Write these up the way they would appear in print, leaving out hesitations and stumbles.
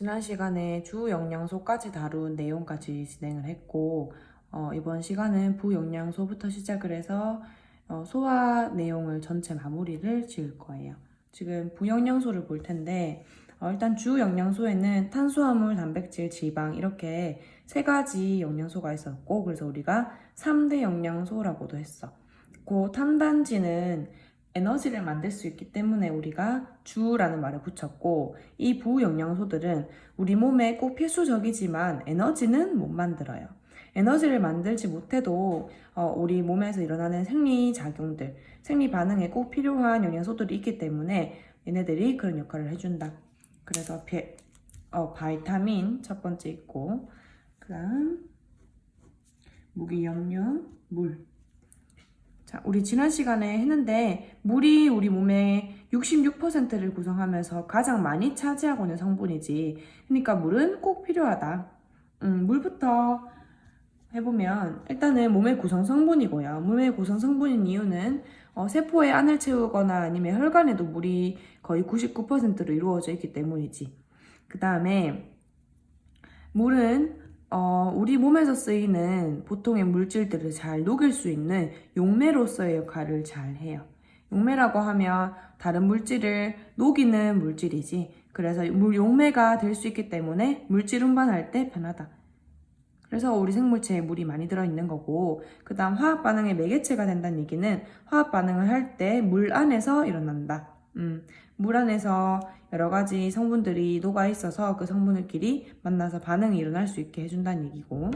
지난 시간에 주 영양소까지 다룬 내용까지 진행을 했고, 이번 시간은 부영양소부터 시작을 해서 소화 내용을 전체 마무리를 지을 거예요. 지금 부영양소를 볼 텐데, 일단 주 영양소에는 탄수화물, 단백질, 지방 이렇게 세 가지 영양소가 있었고, 그래서 우리가 3대 영양소라고도 했어. 그 탄단지는 에너지를 만들 수 있기 때문에 우리가 주라는 말을 붙였고, 이 부영양소들은 우리 몸에 꼭 필수적이지만 에너지는 못 만들어요. 에너지를 만들지 못해도 우리 몸에서 일어나는 생리작용들, 생리반응에 꼭 필요한 영양소들이 있기 때문에 얘네들이 그런 역할을 해준다. 그래서 바이타민 첫 번째 있고, 그 다음 무기염류, 물. 자, 우리 지난 시간에 했는데 물이 우리 몸의 66%를 구성하면서 가장 많이 차지하고 있는 성분이지. 그러니까 물은 꼭 필요하다. 물부터 해보면 일단은 몸의 구성 성분이고요. 몸의 구성 성분인 이유는 세포의 안을 채우거나 아니면 혈관에도 물이 거의 99%로 이루어져 있기 때문이지. 그 다음에 물은 우리 몸에서 쓰이는 보통의 물질들을 잘 녹일 수 있는 용매로서의 역할을 잘 해요. 용매라고 하면 다른 물질을 녹이는 물질이지. 그래서 용매가 될 수 있기 때문에 물질 운반할 때 편하다. 그래서 우리 생물체에 물이 많이 들어있는 거고, 그 다음 화학 반응의 매개체가 된다는 얘기는 화학 반응을 할 때 물 안에서 일어난다. 물 안에서 여러 가지 성분들이 녹아 있어서 그 성분들끼리 만나서 반응이 일어날 수 있게 해준다는 얘기고,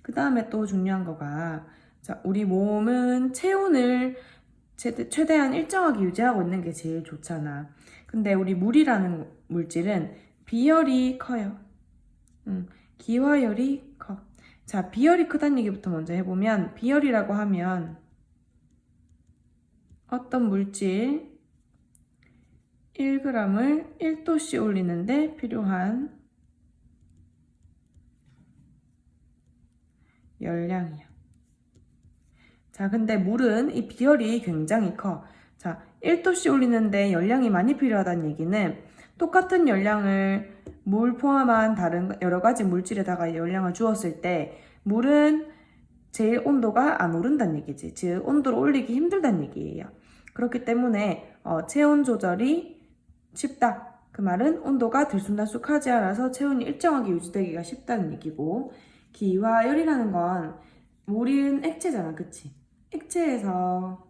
그 다음에 또 중요한 거가, 자, 우리 몸은 체온을 최대한 일정하게 유지하고 있는 게 제일 좋잖아. 근데 우리 물이라는 물질은 비열이 커요. 기화열이 커. 자, 비열이 크다는 얘기부터 먼저 해보면, 비열이라고 하면 어떤 물질 1g을 1도씨 올리는데 필요한 열량이야. 자, 근데 물은 이 비열이 굉장히 커. 자, 1도씨 올리는데 열량이 많이 필요하다는 얘기는 똑같은 열량을 물 포함한 다른 여러 가지 물질에다가 열량을 주었을 때 물은 제일 온도가 안 오른다는 얘기지. 즉, 온도를 올리기 힘들다는 얘기예요. 그렇기 때문에 체온 조절이 쉽다. 그 말은 온도가 들쑥날쑥하지 않아서 체온이 일정하게 유지되기가 쉽다는 얘기고, 기화열이라는 건 물은 액체잖아, 그치? 액체에서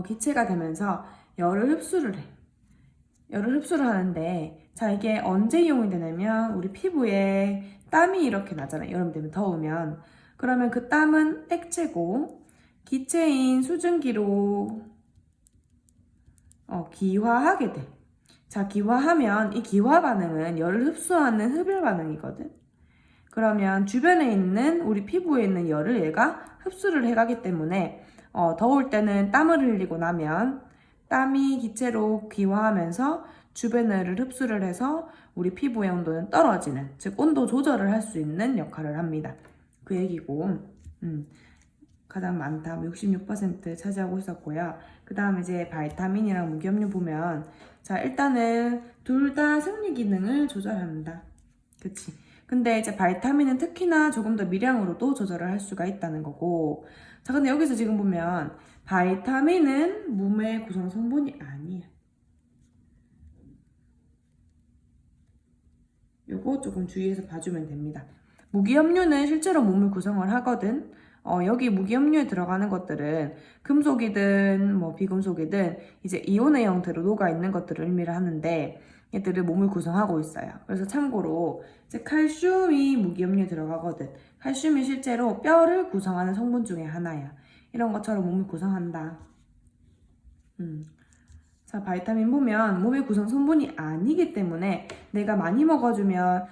기체가 되면서 열을 흡수를 해. 열을 흡수를 하는데, 자, 이게 언제 이용이 되냐면 우리 피부에 땀이 이렇게 나잖아요. 여름 되면 더우면. 그러면 그 땀은 액체고 기체인 수증기로 기화하게 돼. 자, 기화하면 이 기화 반응은 열을 흡수하는 흡열 반응이거든. 그러면 주변에 있는 우리 피부에 있는 열을 얘가 흡수를 해가기 때문에 더울 때는 땀을 흘리고 나면 땀이 기체로 기화하면서 주변의 흡수를 해서 우리 피부의 온도는 떨어지는, 즉 온도 조절을 할 수 있는 역할을 합니다. 그 얘기고, 가장 많다, 66% 차지하고 있었고요. 그 다음 이제 바이타민이랑 무기염류 보면, 자, 일단은 둘 다 생리 기능을 조절한다. 그치? 근데 이제 바이타민은 특히나 조금 더 미량으로도 조절을 할 수가 있다는 거고, 자, 근데 여기서 지금 보면 바이타민은 몸의 구성 성분이 아니야. 요거 조금 주의해서 봐주면 됩니다. 무기염류는 실제로 몸을 구성을 하거든. 여기 무기염류에 들어가는 것들은 금속이든 뭐 비금속이든 이제 이온의 형태로 녹아 있는 것들을 의미를 하는데, 얘들을 몸을 구성하고 있어요. 그래서 참고로 이제 칼슘이 무기염류에 들어가거든. 칼슘이 실제로 뼈를 구성하는 성분 중에 하나야. 이런 것처럼 몸을 구성한다. 자, 바이타민 보면 몸의 구성 성분이 아니기 때문에 내가 많이 먹어주면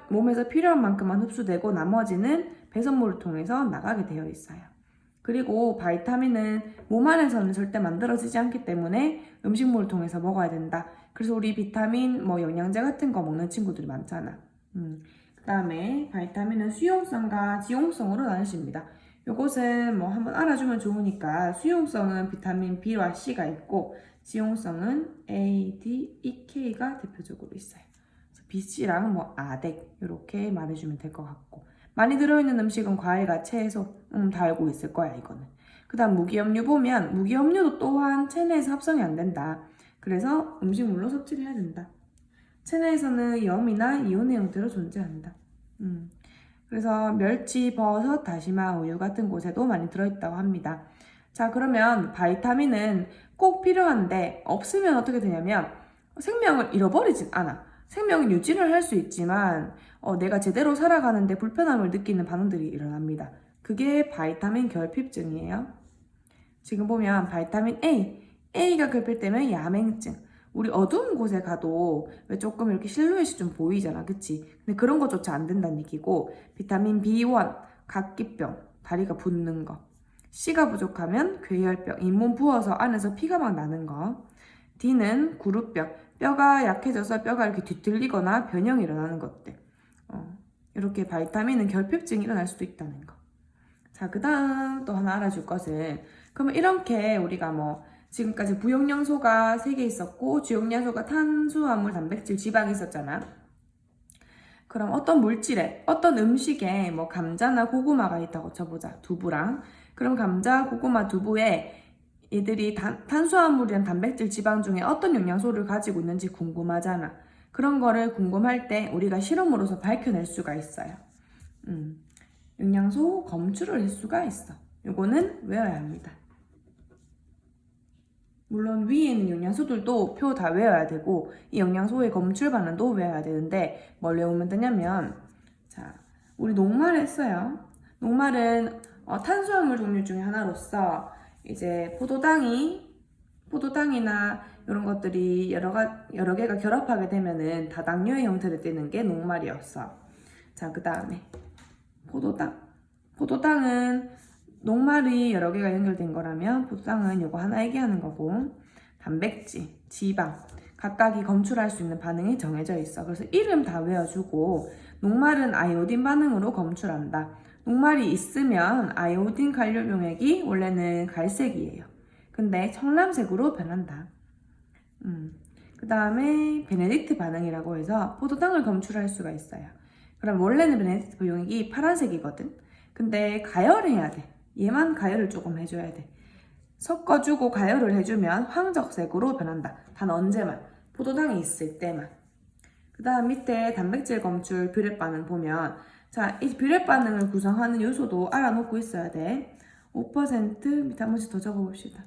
몸에서 필요한 만큼만 흡수되고 나머지는 배설물을 통해서 나가게 되어 있어요. 그리고 바이타민은 몸 안에서는 절대 만들어지지 않기 때문에 음식물을 통해서 먹어야 된다. 그래서 우리 비타민, 영양제 같은 거 먹는 친구들이 많잖아. 그 다음에 바이타민은 수용성과 지용성으로 나뉘십니다. 요것은 한번 알아주면 좋으니까, 수용성은 비타민 B와 C가 있고 지용성은 A, D, E, K가 대표적으로 있어요. BC랑 뭐 아덱 이렇게 말해주면 될 것 같고, 많이 들어있는 음식은 과일과 채소 다 알고 있을 거야 이거는. 그 다음 무기염류 보면 무기염류도 또한 체내에서 합성이 안 된다. 그래서 음식물로 섭취를 해야 된다. 체내에서는 염이나 이온의 형태로 존재한다. 그래서 멸치, 버섯, 다시마, 우유 같은 곳에도 많이 들어있다고 합니다. 자, 그러면 바이타민은 꼭 필요한데 없으면 어떻게 되냐면 생명을 잃어버리진 않아. 생명을 유지를 할 수 있지만 내가 제대로 살아가는데 불편함을 느끼는 반응들이 일어납니다. 그게 바이타민 결핍증이에요. 지금 보면 바이타민 A가 결핍되면 야맹증. 우리 어두운 곳에 가도 왜 조금 이렇게 실루엣이 좀 보이잖아, 그치? 근데 그런 것조차 안 된다는 얘기고, 비타민 B1, 각기병, 다리가 붓는 거. C가 부족하면 괴혈병, 잇몸 부어서 안에서 피가 막 나는 거. D는 구루병, 뼈가 약해져서 뼈가 이렇게 뒤틀리거나 변형이 일어나는 것들. 이렇게 바이타민은 결핍증이 일어날 수도 있다는 거. 자, 그 다음 또 하나 알아줄 것은, 그러면 이렇게 우리가 뭐 지금까지 부용량소가 3개 있었고 주용량소가 탄수화물, 단백질, 지방이 있었잖아. 그럼 어떤 물질에, 어떤 음식에 뭐 감자나 고구마가 있다고 쳐보자. 두부랑. 그럼 감자, 고구마, 두부에 얘들이 탄수화물이랑 단백질, 지방 중에 어떤 영양소를 가지고 있는지 궁금하잖아. 그런 거를 궁금할 때 우리가 실험으로서 밝혀낼 수가 있어요. 영양소 검출을 할 수가 있어. 요거는 외워야 합니다. 물론 위에 있는 영양소들도 표 다 외워야 되고 이 영양소의 검출 반응도 외워야 되는데 뭘 외우면 되냐면, 자, 우리 녹말 했어요. 녹말은 탄수화물 종류 중에 하나로서 이제 포도당이나 이런 것들이 여러 개가 결합하게 되면은 다당류의 형태를 띠는 게 녹말이었어. 자, 그 다음에 포도당은 녹말이 여러 개가 연결된 거라면 포도당은 요거 하나 얘기하는 거고, 단백질, 지방 각각이 검출할 수 있는 반응이 정해져 있어. 그래서 이름 다 외워주고, 녹말은 아이오딘 반응으로 검출한다. 녹말이 있으면 아이오딘 칼륨 용액이 원래는 갈색이에요. 근데 청람색으로 변한다. 그 다음에 베네딕트 반응이라고 해서 포도당을 검출할 수가 있어요. 그럼 원래는 베네딕트 용액이 파란색이거든. 근데 가열해야 돼. 얘만 가열을 조금 해줘야 돼. 섞어주고 가열을 해주면 황적색으로 변한다. 단 언제만? 포도당이 있을 때만. 그 다음 밑에 단백질 검출 뷰렛 반응 보면, 자, 이 뷰렛 반응을 구성하는 요소도 알아놓고 있어야 돼. 5% 밑에 한 번씩 더 적어봅시다.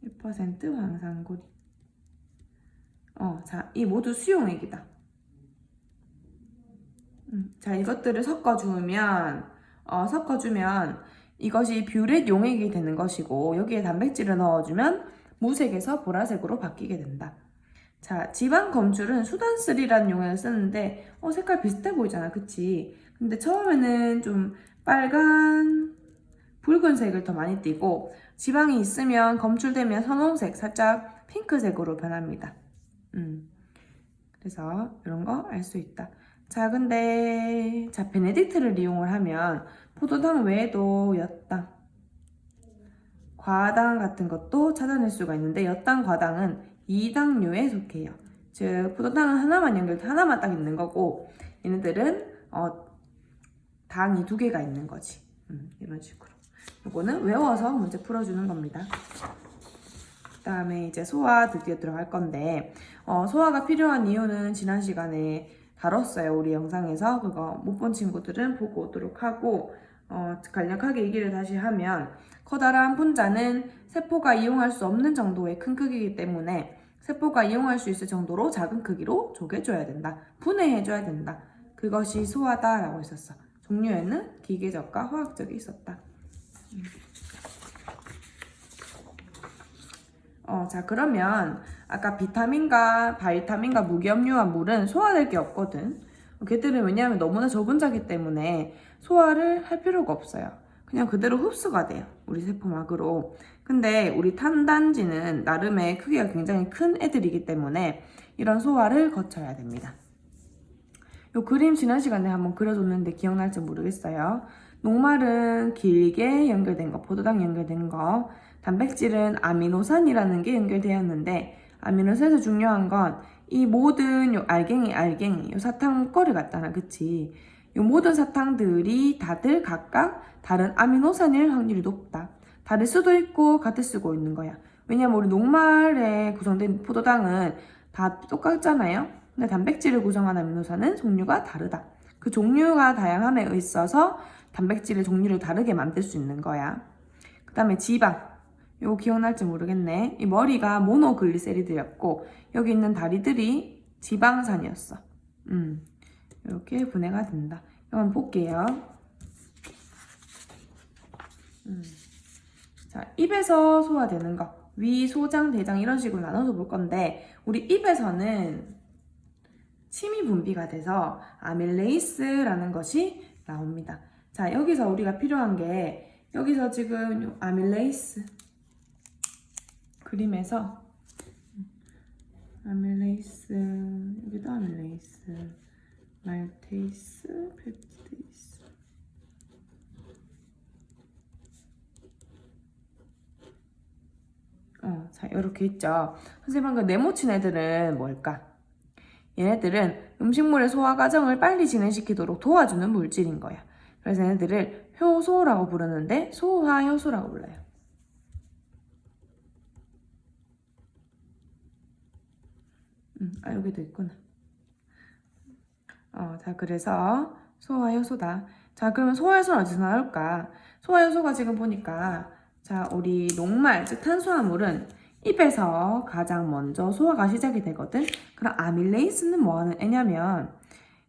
1% 황산고리. 자, 이 모두 수용액이다. 자, 이것들을 섞어주면 이것이 뷰렛 용액이 되는 것이고, 여기에 단백질을 넣어주면 무색에서 보라색으로 바뀌게 된다. 자, 지방 검출은 수단3라는 용액을 쓰는데 색깔 비슷해 보이잖아, 그치? 근데 처음에는 좀 빨간, 붉은색을 더 많이 띠고, 지방이 있으면 검출되면 선홍색, 살짝 핑크색으로 변합니다. 그래서 이런 거 알 수 있다. 자, 근데 베네딕트를 이용을 하면 포도당 외에도 엿당, 과당 같은 것도 찾아낼 수가 있는데, 엿당, 과당은 2당류에 속해요. 즉 포도당은 하나만 딱 있는 거고, 얘네들은 당이 2개가 있는 거지. 이런 식으로. 이거는 외워서 문제 풀어주는 겁니다. 그 다음에 이제 소화 드디어 들어갈 건데, 소화가 필요한 이유는 지난 시간에 다뤘어요, 우리 영상에서. 그거 못 본 친구들은 보고 오도록 하고, 간략하게 얘기를 다시 하면, 커다란 분자는 세포가 이용할 수 없는 정도의 큰 크기이기 때문에 세포가 이용할 수 있을 정도로 작은 크기로 쪼개줘야 된다. 분해해줘야 된다. 그것이 소화다라고 했었어. 종류에는 기계적과 화학적이 있었다. 자, 그러면 아까 비타민과 바이타민과 무기염류와 물은 소화될 게 없거든. 걔들은 왜냐하면 너무나 저분자기 때문에 소화를 할 필요가 없어요. 그냥 그대로 흡수가 돼요, 우리 세포막으로. 근데 우리 탄단지는 나름의 크기가 굉장히 큰 애들이기 때문에 이런 소화를 거쳐야 됩니다. 요 그림 지난 시간에 한번 그려줬는데 기억날지 모르겠어요. 녹말은 길게 연결된 거, 포도당 연결된 거. 단백질은 아미노산이라는 게 연결되었는데 아미노산에서 중요한 건 이 모든 요 알갱이 요 사탕 목걸이 같잖아, 그치? 요 모든 사탕들이 다들 각각 다른 아미노산일 확률이 높다. 다를 수도 있고 같을 수도 있는 거야. 왜냐면 우리 녹말에 구성된 포도당은 다 똑같잖아요. 근데 단백질을 구성하는 아미노산은 종류가 다르다. 그 종류가 다양함에 있어서 단백질의 종류를 다르게 만들 수 있는 거야. 그 다음에 지방. 이거 기억날지 모르겠네. 이 머리가 모노글리세리드였고 여기 있는 다리들이 지방산이었어. 이렇게 분해가 된다. 한번 볼게요. 자, 입에서 소화되는 거. 위, 소장, 대장 이런 식으로 나눠서 볼 건데 우리 입에서는 침이 분비가 돼서 아밀레이스라는 것이 나옵니다. 자, 여기서 우리가 필요한 게 여기서 지금 아밀레이스 그림에서 아밀레이스 여기도 아밀레이스 말테이스 펩티데이스 자 이렇게 있죠. 선생님 방금 네모친 애들은 뭘까? 얘네들은 음식물의 소화 과정을 빨리 진행시키도록 도와주는 물질인 거야. 그래서 얘네들을 효소라고 부르는데 소화효소라고 불러요. 여기도 있구나. 자, 그래서 소화효소다. 자, 그러면 소화효소는 어디서 나올까? 소화효소가 지금 보니까, 자, 우리 녹말, 즉 탄수화물은 입에서 가장 먼저 소화가 시작이 되거든? 그럼 아밀레이스는 뭐 하는 애냐면,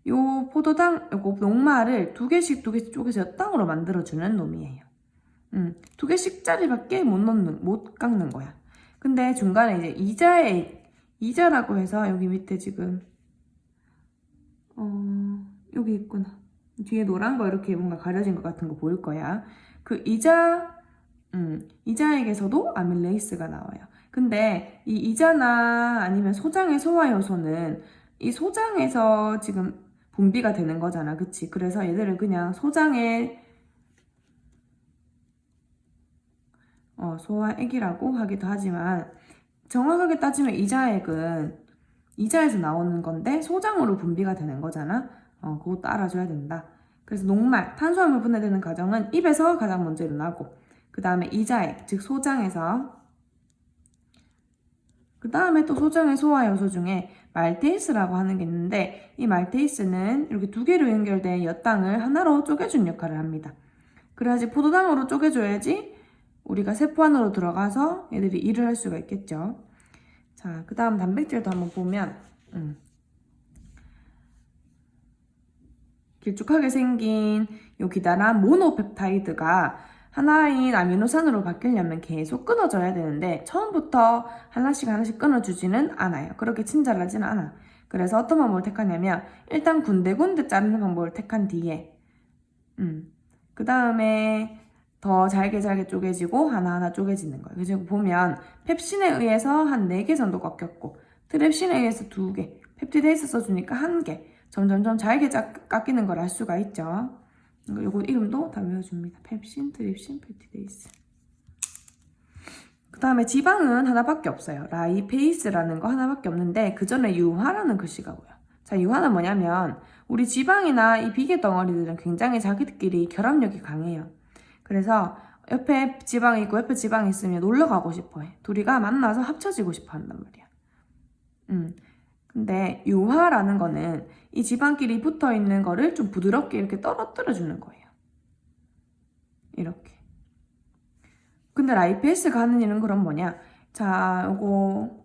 요 포도당, 요거 녹말을 두 개씩 쪼개서 엿당으로 만들어주는 놈이에요. 두 개씩짜리밖에 못 깎는 거야. 근데 중간에 이제 이자라고 해서 여기 밑에 지금 여기 있구나. 뒤에 노란 거 이렇게 뭔가 가려진 것 같은 거 보일 거야. 그 이자에게서도 아밀레이스가 나와요. 근데 이 이자나 아니면 소장의 소화 요소는 이 소장에서 지금 분비가 되는 거잖아. 그치? 그래서 얘들을 그냥 소장의 소화액이라고 하기도 하지만 정확하게 따지면 이자액은 이자에서 나오는 건데 소장으로 분비가 되는 거잖아. 그것도 알아줘야 된다. 그래서 녹말, 탄수화물 분해되는 과정은 입에서 가장 먼저 일어나고 그 다음에 이자액, 즉 소장에서 그 다음에 또 소장의 소화요소 중에 말테이스라고 하는 게 있는데 이 말테이스는 이렇게 두 개로 연결된 엿당을 하나로 쪼개준 역할을 합니다. 그래야지 포도당으로 쪼개줘야지 우리가 세포 안으로 들어가서 얘들이 일을 할 수가 있겠죠. 자, 그 다음 단백질도 한번 보면 길쭉하게 생긴 요 기다란 모노펩타이드가 하나인 아미노산으로 바뀌려면 계속 끊어져야 되는데 처음부터 하나씩 끊어주지는 않아요. 그렇게 친절하지는 않아. 그래서 어떤 방법을 택하냐면 일단 군데군데 자르는 방법을 택한 뒤에 그 다음에 더 잘게 쪼개지고 하나하나 쪼개지는 거예요. 그래서 보면 펩신에 의해서 한 4개 정도 꺾였고 트랩신에 의해서 2개, 펩티데이스 써주니까 1개 점점점 잘게 깎이는 걸 알 수가 있죠. 요거 이름도 다 외워줍니다. 펩신, 트립신, 펩티데이스. 그 다음에 지방은 하나밖에 없어요. 라이페이스라는 거 하나밖에 없는데 그 전에 유화라는 글씨가 보여. 자, 유화는 뭐냐면 우리 지방이나 이 비계 덩어리들은 굉장히 자기들끼리 결합력이 강해요. 그래서 옆에 지방이 있고 옆에 지방이 있으면 놀러 가고 싶어 해. 둘이가 만나서 합쳐지고 싶어 한단 말이야. 근데 유화라는 거는 이 지방끼리 붙어 있는 거를 좀 부드럽게 이렇게 떨어뜨려 주는 거예요. 이렇게. 근데 라이페이스가 하는 일은 그럼 뭐냐? 자, 요거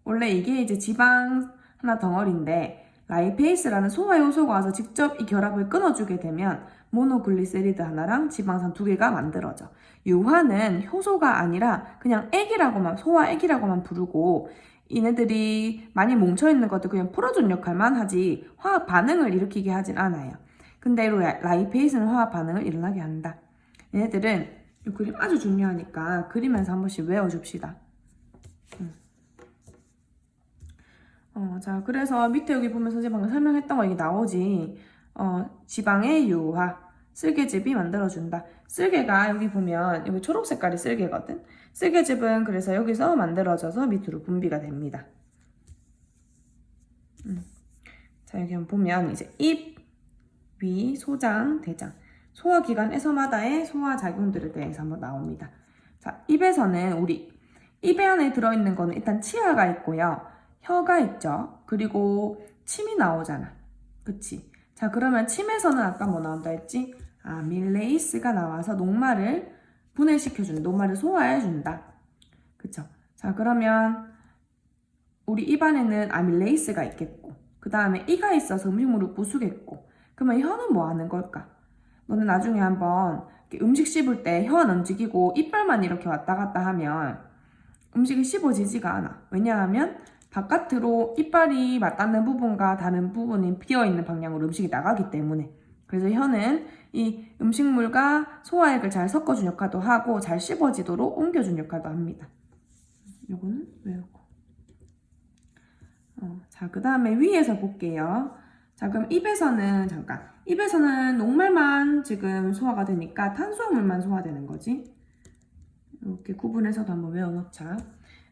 원래 이게 이제 지방 하나 덩어리인데 라이페이스라는 소화 요소가 와서 직접 이 결합을 끊어주게 되면 모노글리세리드 하나랑 지방산 2개가 만들어져. 유화는 효소가 아니라 그냥 액이라고만 소화액이라고만 부르고 얘네들이 많이 뭉쳐있는 것도 그냥 풀어준 역할만 하지 화학 반응을 일으키게 하진 않아요. 근데 라이페이스는 화학 반응을 일어나게 한다. 얘네들은 이 그림 아주 중요하니까 그리면서 한 번씩 외워줍시다. 자, 그래서 밑에 여기 보면 선생님 방금 설명했던 거 이게 나오지. 지방의 유화, 쓸개즙이 만들어준다. 쓸개가 여기 보면 여기 초록 색깔이 쓸개거든. 쓸개즙은 그래서 여기서 만들어져서 밑으로 분비가 됩니다. 자, 여기 보면 이제 입, 위, 소장, 대장, 소화기관에서마다의 소화작용들에 대해서 한번 나옵니다. 자, 입에서는 우리 입에 안에 들어있는 거는 일단 치아가 있고요. 혀가 있죠. 그리고 침이 나오잖아. 그치? 자, 그러면 침에서는 아까 뭐 나온다 했지? 아밀레이스가 나와서 녹말을 분해시켜준다. 녹말을 소화해준다. 그쵸? 자, 그러면 우리 입안에는 아밀레이스가 있겠고, 그 다음에 이가 있어서 음식물을 부수겠고, 그러면 혀는 뭐 하는 걸까? 너는 나중에 한번 음식 씹을 때 혀 안 움직이고 이빨만 이렇게 왔다 갔다 하면 음식이 씹어지지가 않아. 왜냐하면 바깥으로 이빨이 맞닿는 부분과 다른 부분이 비어있는 방향으로 음식이 나가기 때문에. 그래서 혀는 이 음식물과 소화액을 잘 섞어준 역할도 하고 잘 씹어지도록 옮겨준 역할도 합니다. 요거는 외우고. 자, 그 다음에 위에서 볼게요. 자, 그럼 입에서는 녹말만 지금 소화가 되니까 탄수화물만 소화되는 거지. 이렇게 구분해서도 한번 외워놓자.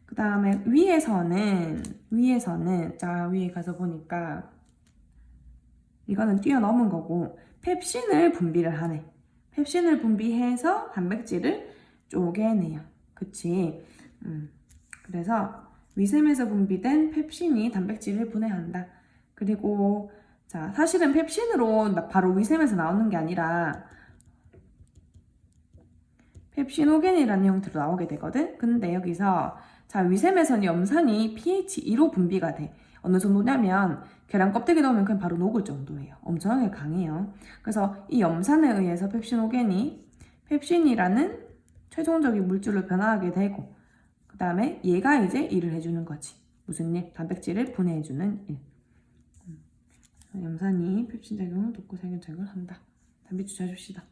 그 다음에 위에서는 자, 위에 가서 보니까 이거는 뛰어넘은 거고 펩신을 분비를 하네. 펩신을 분비해서 단백질을 쪼개내요. 그치? 그래서 위샘에서 분비된 펩신이 단백질을 분해한다. 그리고 자, 사실은 펩신으로 바로 위샘에서 나오는 게 아니라 펩시노겐이라는 형태로 나오게 되거든. 근데 여기서 자, 위샘에서는 염산이 pH 2로 분비가 돼. 어느 정도냐면 계란 껍데기 넣으면 그냥 바로 녹을 정도예요. 엄청나게 강해요. 그래서 이 염산에 의해서 펩시노겐이 펩신이라는 최종적인 물질로 변화하게 되고, 그 다음에 얘가 이제 일을 해주는 거지. 무슨 일? 단백질을 분해해주는 일. 염산이 펩신 작용을 돕고 살균작용을 한다. 단백질 찾읍시다.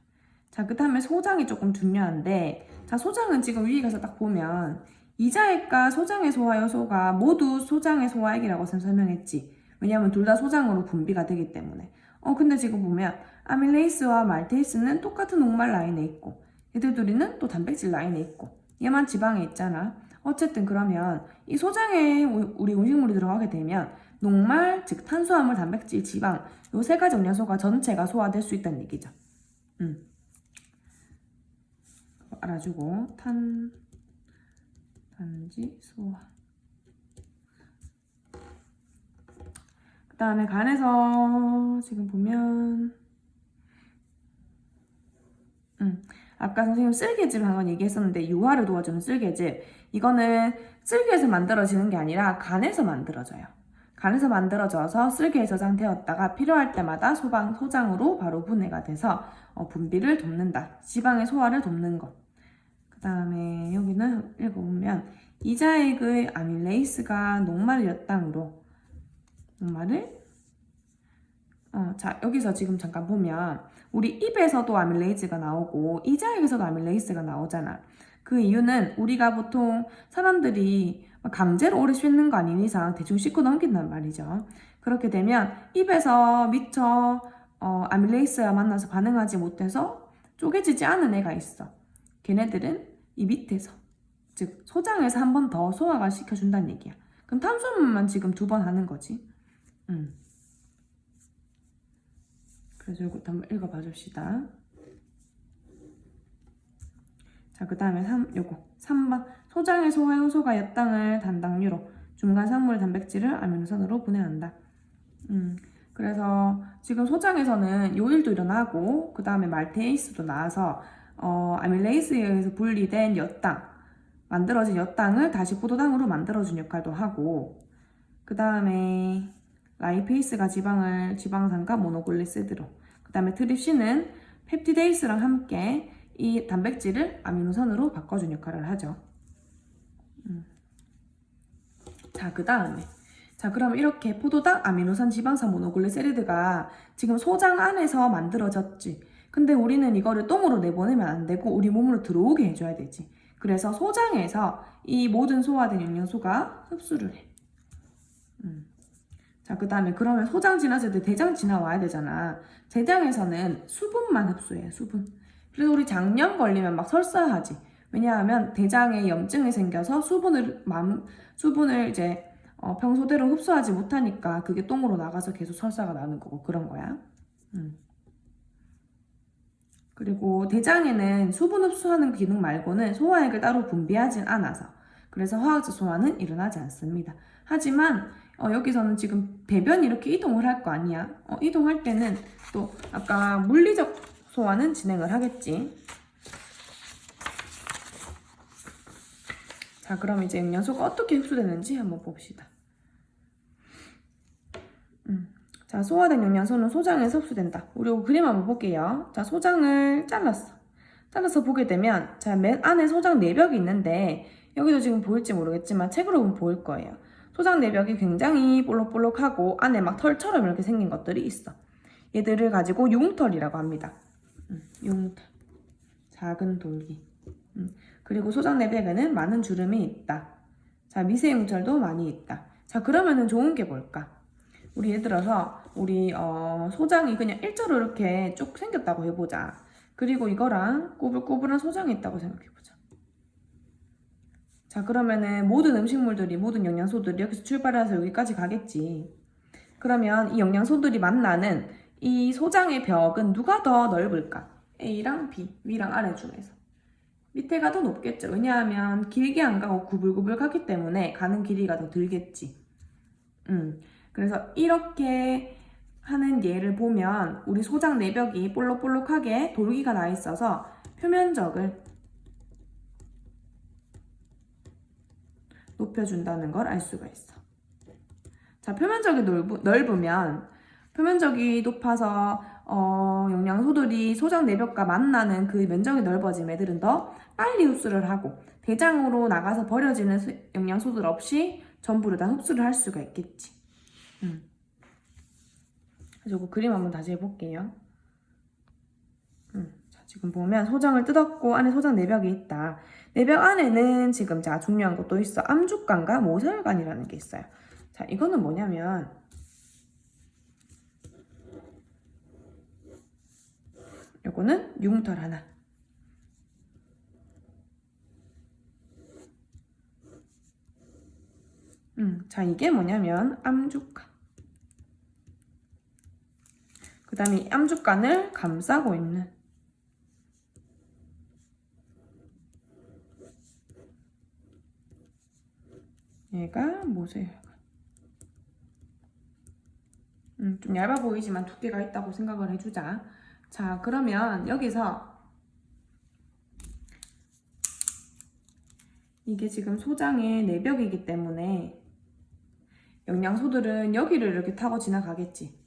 자, 그 다음에 소장이 조금 중요한데, 자, 소장은 지금 위에 가서 딱 보면 이자액과 소장의 소화 요소가 모두 소장의 소화액이라고 설명했지. 왜냐하면 둘 다 소장으로 분비가 되기 때문에. 근데 지금 보면 아밀레이스와 말테이스는 똑같은 녹말 라인에 있고, 얘들 둘이는 또 단백질 라인에 있고, 얘만 지방에 있잖아. 어쨌든 그러면 이 소장에 우리 음식물이 들어가게 되면 녹말, 즉 탄수화물, 단백질, 지방 요 세 가지 영양소가 전체가 소화될 수 있다는 얘기죠. 알아주고 단지 소화. 그 다음에 간에서 지금 보면 아까 선생님 쓸개즙 한 번 얘기했었는데 유화를 도와주는 쓸개즙, 이거는 쓸개에서 만들어지는 게 아니라 간에서 만들어져요. 간에서 만들어져서 쓸개에 저장되었다가 필요할 때마다 소장으로 바로 분해가 돼서 분비를 돕는다. 지방의 소화를 돕는 것. 그 다음에 여기는 읽어보면 이자액의 아밀레이스가 녹말을 엿당으로 자, 여기서 지금 잠깐 보면 우리 입에서도 아밀레이즈가 나오고 이자액에서도 아밀레이스가 나오잖아. 그 이유는 우리가 보통 사람들이 강제로 오래 씹는 거 아닌 이상 대충 씹고 넘긴단 말이죠. 그렇게 되면 입에서 미처 아밀레이스와 만나서 반응하지 못해서 쪼개지지 않은 애가 있어. 걔네들은 이 밑에서, 즉 소장에서 한 번 더 소화가 시켜준다는 얘기야. 그럼 탄수화물만 지금 2번 하는 거지. 그래서 이것도 한번 읽어봐 줍시다. 자, 그 다음에 3번 소장의 소화 요소가 엿당을 단당류로 중간 산물 단백질을 아미노산으로 분해한다. 그래서 지금 소장에서는 요일도 일어나고 그 다음에 말테이스도 나와서 아밀레이스에 의해서 분리된 만들어진 엿당을 다시 포도당으로 만들어준 역할도 하고, 그 다음에 라이페이스가 지방산과 모노글리세드로, 그 다음에 트립신은 펩티데이스랑 함께 이 단백질을 아미노산으로 바꿔준 역할을 하죠. 자, 그 다음에 그럼 이렇게 포도당, 아미노산, 지방산, 모노글리세리드가 지금 소장 안에서 만들어졌지. 근데 우리는 이거를 똥으로 내보내면 안 되고 우리 몸으로 들어오게 해줘야 되지. 그래서 소장에서 이 모든 소화된 영양소가 흡수를 해. 자, 그 다음에 그러면 소장 지났을 때 대장 지나와야 되잖아. 대장에서는 수분만 흡수해, 수분. 그래서 우리 장염 걸리면 막 설사하지. 왜냐하면 대장에 염증이 생겨서 수분을 이제 평소대로 흡수하지 못하니까 그게 똥으로 나가서 계속 설사가 나는 거고 그런 거야. 그리고 대장에는 수분 흡수하는 기능 말고는 소화액을 따로 분비하진 않아서 그래서 화학적 소화는 일어나지 않습니다. 하지만 여기서는 지금 배변이 이렇게 이동을 할 거 아니야. 이동할 때는 또 아까 물리적 소화는 진행을 하겠지. 자, 그럼 이제 영양소가 어떻게 흡수되는지 한번 봅시다. 자, 소화된 영양소는 소장에서 흡수된다. 우리 그림 한번 볼게요. 자, 소장을 잘라서 보게 되면 자, 맨 안에 소장 내벽이 있는데 여기도 지금 보일지 모르겠지만 책으로 보면 보일 거예요. 소장 내벽이 굉장히 볼록볼록하고 안에 막 털처럼 이렇게 생긴 것들이 있어. 얘들을 가지고 융털이라고 합니다. 융털. 작은 돌기. 그리고 소장 내벽에는 많은 주름이 있다. 자, 미세융털도 많이 있다. 자, 그러면은 좋은 게 뭘까? 우리 예를 들어서 우리 소장이 그냥 일자로 이렇게 쭉 생겼다고 해보자. 그리고 이거랑 꾸불꾸불한 소장이 있다고 생각해보자. 자, 그러면은 모든 음식물들이, 모든 영양소들이 여기서 출발해서 여기까지 가겠지. 그러면 이 영양소들이 만나는 이 소장의 벽은 누가 더 넓을까? A랑 B, 위랑 아래 중에서. 밑에가 더 높겠죠. 왜냐하면 길게 안 가고 구불구불 가기 때문에 가는 길이가 더 들겠지. 그래서 이렇게 하는 예를 보면 우리 소장 내벽이 볼록볼록하게 돌기가 나 있어서 표면적을 높여준다는 걸 알 수가 있어. 자, 표면적이 넓으면 표면적이 높아서 영양소들이 소장 내벽과 만나는 그 면적이 넓어진 애들은 더 빨리 흡수를 하고 대장으로 나가서 버려지는 영양소들 없이 전부를 다 흡수를 할 수가 있겠지. 그래서 그 그림 한번 다시 해볼게요. 자, 지금 보면 소장을 뜯었고 안에 소장 내벽이 있다. 내벽 안에는 지금 자 중요한 것도 있어. 암죽관과 모세혈관이라는 게 있어요. 자, 이거는 뭐냐면 요거는 융털 하나. 자, 이게 뭐냐면 암죽관. 그 다음에 이 암죽관을 감싸고 있는 얘가 모세혈관. 좀 얇아 보이지만 두께가 있다고 생각을 해주자. 자, 그러면 여기서 이게 지금 소장의 내벽이기 때문에 영양소들은 여기를 이렇게 타고 지나가겠지.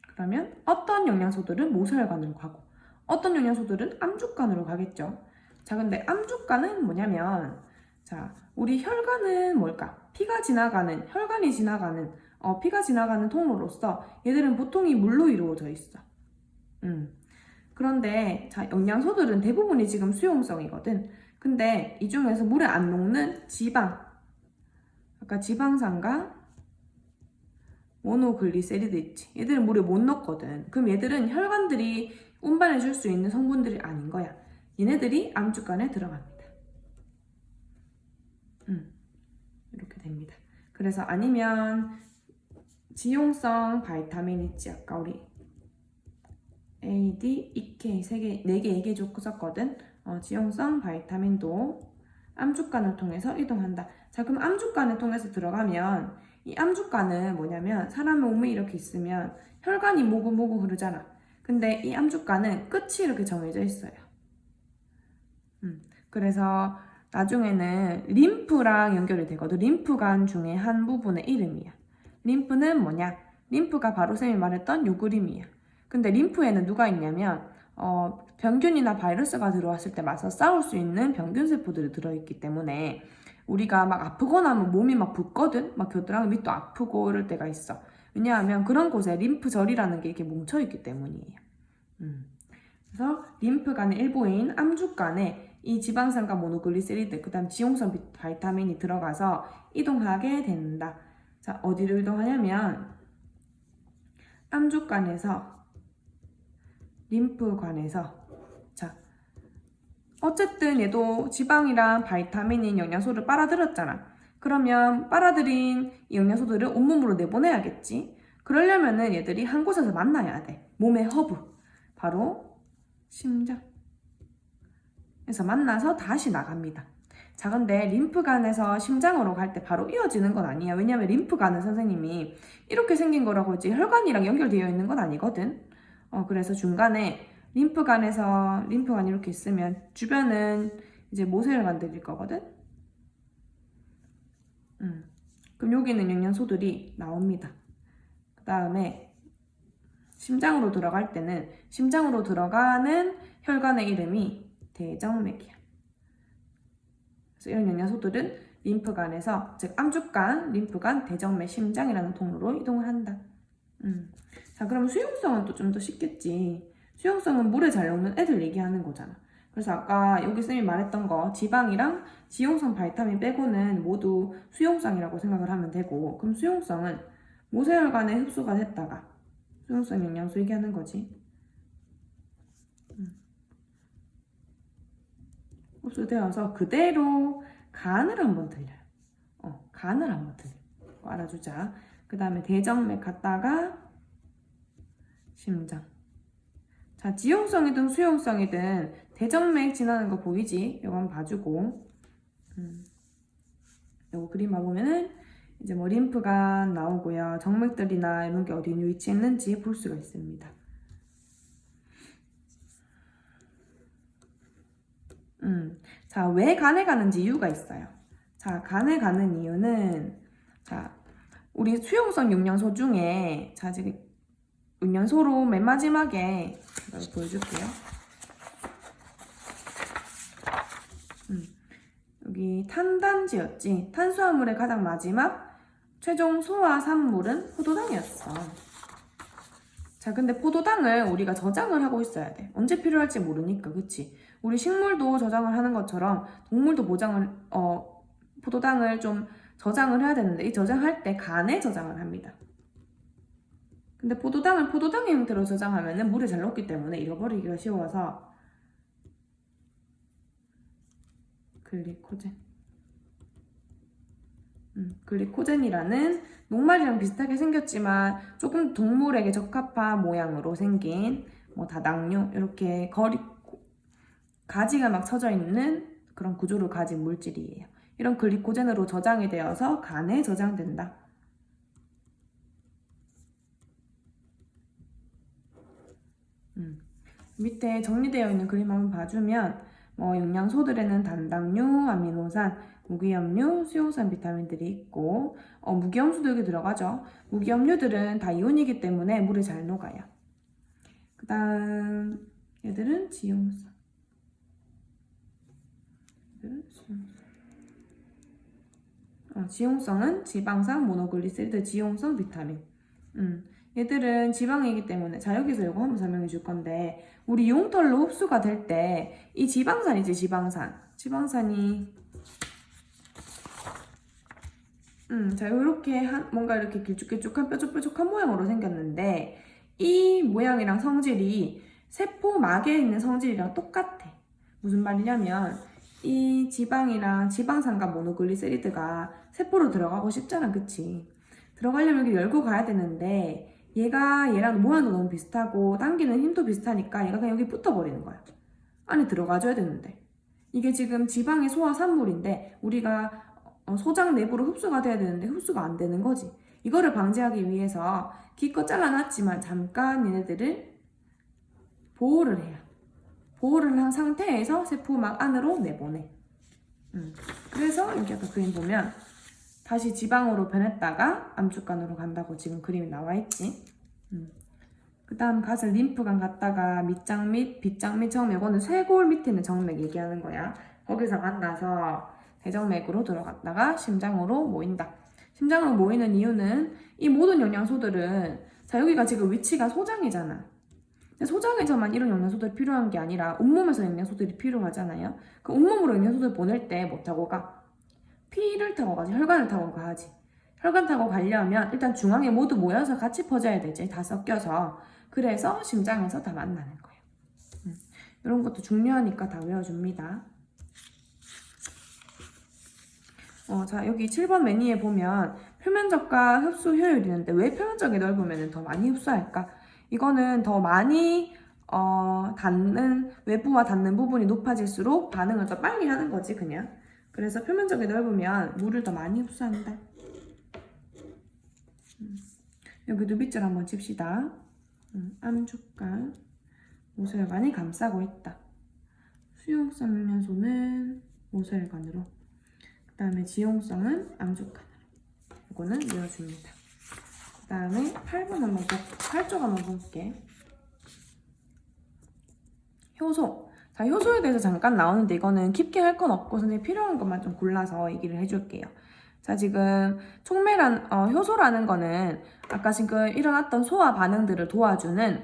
그러면 어떤 영양소들은 모세혈관으로 가고 어떤 영양소들은 암죽관으로 가겠죠. 자, 근데 암죽관은 뭐냐면 자, 우리 혈관은 뭘까? 피가 지나가는 통로로서 얘들은 보통 이 물로 이루어져 있어. 그런데 자, 영양소들은 대부분이 지금 수용성이거든. 근데 이 중에서 물에 안 녹는 지방, 아까 지방산과 모노글리세리드 있지. 얘들은 물에 못 넣거든. 그럼 얘들은 혈관들이 운반해줄 수 있는 성분들이 아닌 거야. 얘네들이 암죽관에 들어갑니다. 이렇게 됩니다. 그래서 아니면 지용성 바이타민 있지. 아까 우리 A, D, EK 4개 얘기해줬었거든. 지용성 바이타민도 암죽관을 통해서 이동한다. 자, 그럼 암죽관을 통해서 들어가면 이 암죽관은 뭐냐면 사람의 몸에 이렇게 있으면 혈관이 모구모구 흐르잖아. 근데 이 암죽관은 끝이 이렇게 정해져 있어요. 그래서 나중에는 림프랑 연결이 되거든. 림프관 중에 한 부분의 이름이야. 림프는 뭐냐? 림프가 바로 쌤이 말했던 요 그림이야. 근데 림프에는 누가 있냐면 병균이나 바이러스가 들어왔을 때 맞서 싸울 수 있는 병균세포들이 들어있기 때문에 우리가 막 아프거나 하면 몸이 막 붓거든? 막 겨드랑이 밑도 아프고 이럴 때가 있어. 왜냐하면 그런 곳에 림프절이라는 게 이렇게 뭉쳐있기 때문이에요. 그래서 림프관의 일부인 암죽관에 이 이 지방산과 모노글리세리드, 그 다음 지용성 바이타민이 들어가서 이동하게 된다. 자, 어디로 이동하냐면 암주관에서 림프관에서. 자, 어쨌든 얘도 지방이랑 바이타민인 영양소를 빨아들였잖아. 그러면 빨아들인 이 영양소들을 온몸으로 내보내야겠지. 그러려면은 얘들이 한 곳에서 만나야 돼. 몸의 허브, 바로 심장에서 만나서 다시 나갑니다. 자, 근데 림프관에서 심장으로 갈 때 바로 이어지는 건 아니야. 왜냐면 림프관은 선생님이 이렇게 생긴 거라고 했지 혈관이랑 연결되어 있는 건 아니거든. 그래서 중간에 림프관이 이렇게 있으면 주변은 이제 모세혈관들일 거거든. 그럼 여기는 영양소들이 나옵니다. 그 다음에 심장으로 들어갈 때는 심장으로 들어가는 혈관의 이름이 대정맥이야. 그래서 이런 영양소들은 림프관에서, 즉 암주관, 림프관, 대정맥, 심장이라는 통로로 이동을 한다. 자, 그럼 수용성은 또 좀 더 쉽겠지. 수용성은 물에 잘 녹는 애들 얘기하는 거잖아. 그래서 아까 여기 쌤이 말했던 거 지방이랑 지용성 바이타민 빼고는 모두 수용성이라고 생각을 하면 되고, 그럼 수용성은 모세혈관에 흡수가 됐다가 수용성 영양소 얘기하는 거지. 흡수되어서 그대로 간을 한번 들려요. 간을 한번 들려. 알아주자. 그 다음에 대정맥 갔다가 심장. 자, 지용성이든 수용성이든 대정맥 지나는 거 보이지? 이거 한번 봐주고. 요거 그림 봐보면은 이제 뭐 림프관 나오고요. 정맥들이나 이런 게 어디 위치했는지 볼 수가 있습니다. 자, 왜 간에 가는지 이유가 있어요. 자, 간에 가는 이유는, 자, 우리 수용성 영양소 중에, 자, 지금 영양소로 맨 마지막에 제가 보여줄게요. 여기 탄단지였지. 탄수화물의 가장 마지막 최종 소화 산물은 포도당이었어. 자, 근데 포도당을 우리가 저장을 하고 있어야 돼. 언제 필요할지 모르니까, 그치? 우리 식물도 저장을 하는 것처럼 동물도 포도당을 좀 저장을 해야 되는데, 이 저장할 때 간에 저장을 합니다. 근데 포도당을 포도당의 형태로 저장하면 물에 잘 녹기 때문에 잃어버리기가 쉬워서 글리코젠이라는 녹말이랑 비슷하게 생겼지만 조금 동물에게 적합한 모양으로 생긴 뭐 다당류, 이렇게 가지가 막 쳐져 있는 그런 구조를 가진 물질이에요. 이런 글리코젠으로 저장이 되어서 간에 저장된다. 밑에 정리되어 있는 그림 한번 봐주면 뭐 영양소들에는 단당류, 아미노산, 무기염류, 수용성 비타민들이 있고 무기염수도 여기 들어가죠. 무기염류들은 다 이온이기 때문에 물에 잘 녹아요. 그 다음 얘들은 지용성. 지용성은 지방산, 모노글리세리드, 지용성 비타민. 얘들은 지방이기 때문에, 자, 여기서 이거 한번 설명해 줄 건데, 우리 용털로 흡수가 될 때 이 지방산이지, 지방산이 자, 이렇게 뭔가 이렇게 길쭉길쭉한 뾰족뾰족한 모양으로 생겼는데, 이 모양이랑 성질이 세포막에 있는 성질이랑 똑같아. 무슨 말이냐면 이 지방이랑 지방산과 모노글리세리드가 세포로 들어가고 싶잖아, 그치? 들어가려면 이렇게 열고 가야 되는데 얘가 얘랑 모양도 너무 비슷하고 당기는 힘도 비슷하니까 얘가 그냥 여기 붙어버리는 거야. 안에 들어가줘야 되는데 이게 지금 지방의 소화 산물인데 우리가 소장 내부로 흡수가 돼야 되는데 흡수가 안 되는 거지. 이거를 방지하기 위해서 기껏 잘라놨지만 잠깐 얘네들을 보호를 해요. 보호를 한 상태에서 세포막 안으로 내보내. 그래서 여기 아까 그림 보면 다시 지방으로 변했다가 암축관으로 간다고 지금 그림이 나와 있지. 그 다음 가서 림프관 갔다가 밑장 및 빗장 및 정맥, 이거는 쇄골 밑에 있는 정맥 얘기하는 거야. 거기서 만나서 대정맥으로 들어갔다가 심장으로 모인다. 심장으로 모이는 이유는 이 모든 영양소들은, 자, 여기가 지금 위치가 소장이잖아. 근데 소장에서만 이런 영양소들이 필요한 게 아니라 온몸에서 영양소들이 필요하잖아요. 그 온몸으로 영양소들 보낼 때 뭐 타고 가? 피를 타고 가지, 혈관을 타고 가지. 혈관 타고 가려면 일단 중앙에 모두 모여서 같이 퍼져야 되지. 다 섞여서. 그래서 심장에서 다 만나는 거예요. 이런 것도 중요하니까 다 외워줍니다. 자, 여기 7번 매니에 보면 표면적과 흡수 효율이 있는데 왜 표면적이 넓으면 더 많이 흡수할까? 이거는 더 많이 닿는, 외부와 닿는 부분이 높아질수록 반응을 더 빨리 하는 거지, 그냥. 그래서 표면적이 넓으면 물을 더 많이 흡수한다. 여기도 밑줄 한번 칩시다. 암주가 모세혈 많이 감싸고 있다. 수용성 영양소는 모세혈관으로, 그 다음에 지용성은 암주간으로. 이거는 외워줍니다. 그 다음에 8번 한번 8쪽 한번 볼게. 효소. 자, 효소에 대해서 잠깐 나오는데 이거는 깊게 할 건 없고 선생님 필요한 것만 좀 골라서 얘기를 해줄게요. 자, 지금 효소라는 거는 아까 지금 일어났던 소화 반응들을 도와주는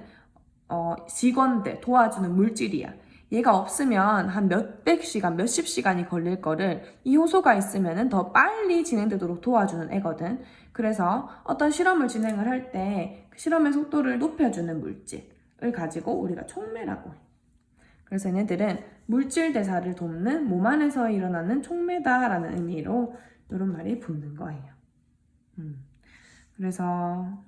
직원들, 도와주는 물질이야. 얘가 없으면 한 몇백 시간, 몇십 시간이 걸릴 거를 이 효소가 있으면 더 빨리 진행되도록 도와주는 애거든. 그래서 어떤 실험을 진행을 할 때 그 실험의 속도를 높여주는 물질을 가지고 우리가 촉매라고 해. 그래서 얘네들은 물질 대사를 돕는 몸 안에서 일어나는 촉매다라는 의미로 이런 말이 붙는 거예요. 그래서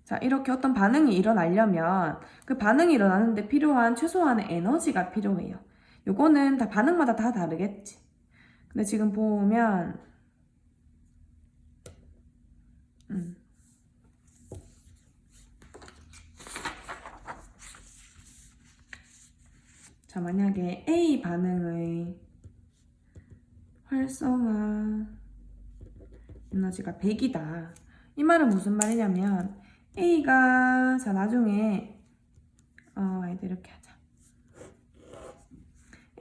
자, 이렇게 어떤 반응이 일어나려면 그 반응이 일어나는데 필요한 최소한의 에너지가 필요해요. 요거는 다 반응마다 다 다르겠지. 근데 지금 보면 자, 만약에 A 반응의 활성화 에너지가 100이다. 이 말은 무슨 말이냐면 A가 자 나중에 이렇게 하자.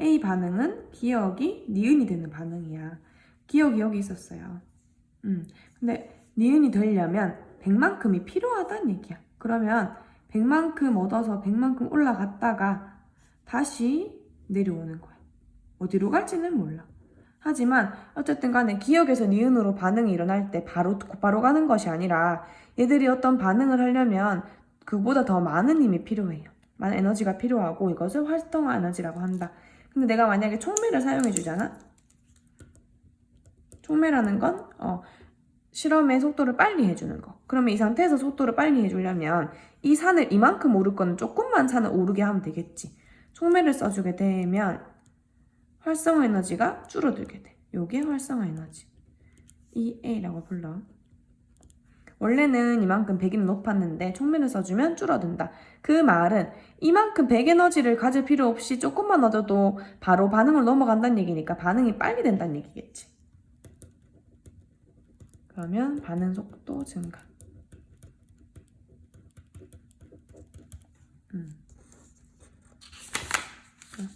A 반응은 기억이 니은이 되는 반응이야. 기억이 여기 있었어요. 근데 니은이 되려면 100만큼이 필요하다는 얘기야. 그러면 100만큼 얻어서 100만큼 올라갔다가 다시 내려오는 거야. 어디로 갈지는 몰라. 하지만 어쨌든 간에 기억에서 니은으로 반응이 일어날 때 바로 가는 것이 아니라 얘들이 어떤 반응을 하려면 그보다 더 많은 힘이 필요해요. 많은 에너지가 필요하고 이것을 활성화 에너지라고 한다. 근데 내가 만약에 촉매를 사용해 주잖아? 촉매라는 건 실험의 속도를 빨리 해주는 거. 그러면 이 상태에서 속도를 빨리 해주려면 이 산을 이만큼 오를 거는 조금만 산을 오르게 하면 되겠지. 촉매를 써주게 되면 활성화 에너지가 줄어들게 돼. 요게 활성화 에너지. EA라고 불러. 원래는 이만큼 100이 높았는데 촉매를 써주면 줄어든다. 그 말은 이만큼 100 에너지를 가질 필요 없이 조금만 얻어도 바로 반응을 넘어간다는 얘기니까 반응이 빨리 된다는 얘기겠지. 그러면 반응 속도 증가.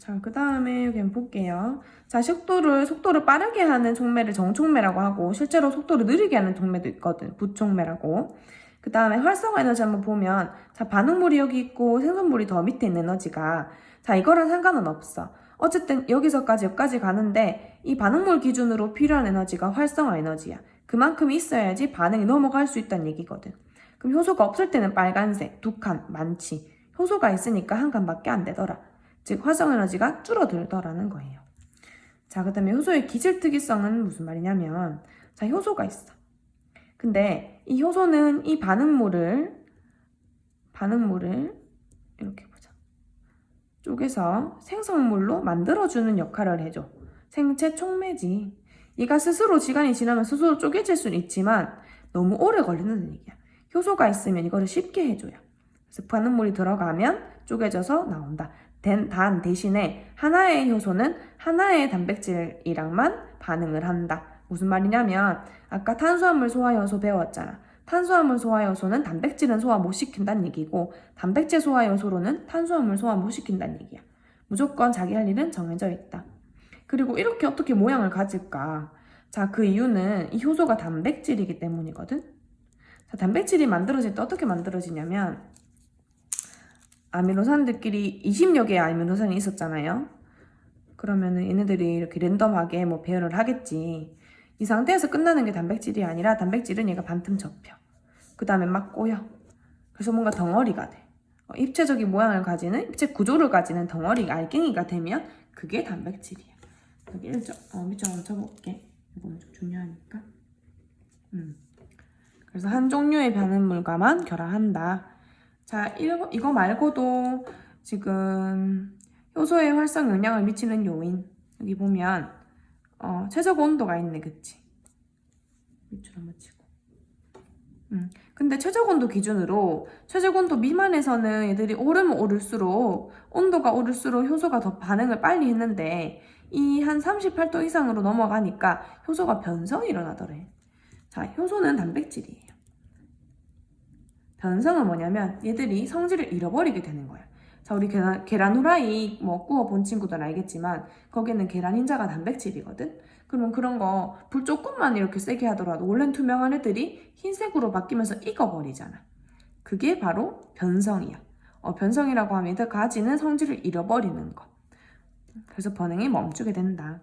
자, 그 다음에 여기 한번 볼게요. 자, 속도를 빠르게 하는 촉매를 정촉매라고 하고, 실제로 속도를 느리게 하는 촉매도 있거든. 부촉매라고. 그 다음에 활성화 에너지 한번 보면, 자, 반응물이 여기 있고, 생성물이 더 밑에 있는 에너지가, 자, 이거랑 상관은 없어. 어쨌든 여기서까지 여기까지 가는데, 이 반응물 기준으로 필요한 에너지가 활성화 에너지야. 그만큼 있어야지 반응이 넘어갈 수 있다는 얘기거든. 그럼 효소가 없을 때는 빨간색, 2칸, 많지. 효소가 있으니까 1칸밖에 안 되더라. 즉 활성화 에너지가 줄어들더라는 거예요. 자, 그 다음에 효소의 기질 특이성은 무슨 말이냐면, 자, 효소가 있어. 근데 이 효소는 이 반응물을 이렇게 보자. 쪼개서 생성물로 만들어주는 역할을 해줘. 생체 촉매지. 얘가 스스로 시간이 지나면 스스로 쪼개질 수는 있지만 너무 오래 걸리는 얘기야. 효소가 있으면 이거를 쉽게 해줘요. 그래서 반응물이 들어가면 쪼개져서 나온다. 단 대신에 하나의 효소는 하나의 단백질이랑만 반응을 한다. 무슨 말이냐면 아까 탄수화물 소화 요소 배웠잖아. 탄수화물 소화 요소는 단백질은 소화 못 시킨다는 얘기고 단백질 소화 요소로는 탄수화물 소화 못 시킨다는 얘기야. 무조건 자기 할 일은 정해져 있다. 그리고 이렇게 어떻게 모양을 가질까? 자, 그 이유는 이 효소가 단백질이기 때문이거든. 자, 단백질이 만들어질 때 어떻게 만들어지냐면 아미노산들끼리 20여 개의 아미노산이 있었잖아요. 그러면은 얘네들이 이렇게 랜덤하게 뭐 배열을 하겠지. 이 상태에서 끝나는 게 단백질이 아니라 단백질은 얘가 반틈 접혀. 그 다음에 막 꼬여. 그래서 뭔가 덩어리가 돼. 입체적인 모양을 가지는, 입체 구조를 가지는 덩어리, 알갱이가 되면 그게 단백질이야. 여기 밑줄 한번 쳐볼게. 이거는 좀 중요하니까. 그래서 한 종류의 변환물과만 결합한다. 자, 이거 말고도 지금 효소의 활성 영향을 미치는 요인. 여기 보면 최적 온도가 있네, 그치? 밑줄 한번 치고. 근데 최적 온도 기준으로 최적 온도 미만에서는 얘들이 오르면 오를수록 온도가 오를수록 효소가 더 반응을 빨리 했는데 이 한 38도 이상으로 넘어가니까 효소가 변성이 일어나더래. 자, 효소는 단백질이에요. 변성은 뭐냐면 얘들이 성질을 잃어버리게 되는 거야. 자, 우리 계란 후라이 뭐 구워본 친구들 알겠지만 거기는 계란 흰자가 단백질이거든. 그러면 그런 거 불 조금만 이렇게 세게 하더라도 원래는 투명한 애들이 흰색으로 바뀌면서 익어버리잖아. 그게 바로 변성이야. 변성이라고 하면 얘들 가지는 성질을 잃어버리는 거. 그래서 반응이 멈추게 된다.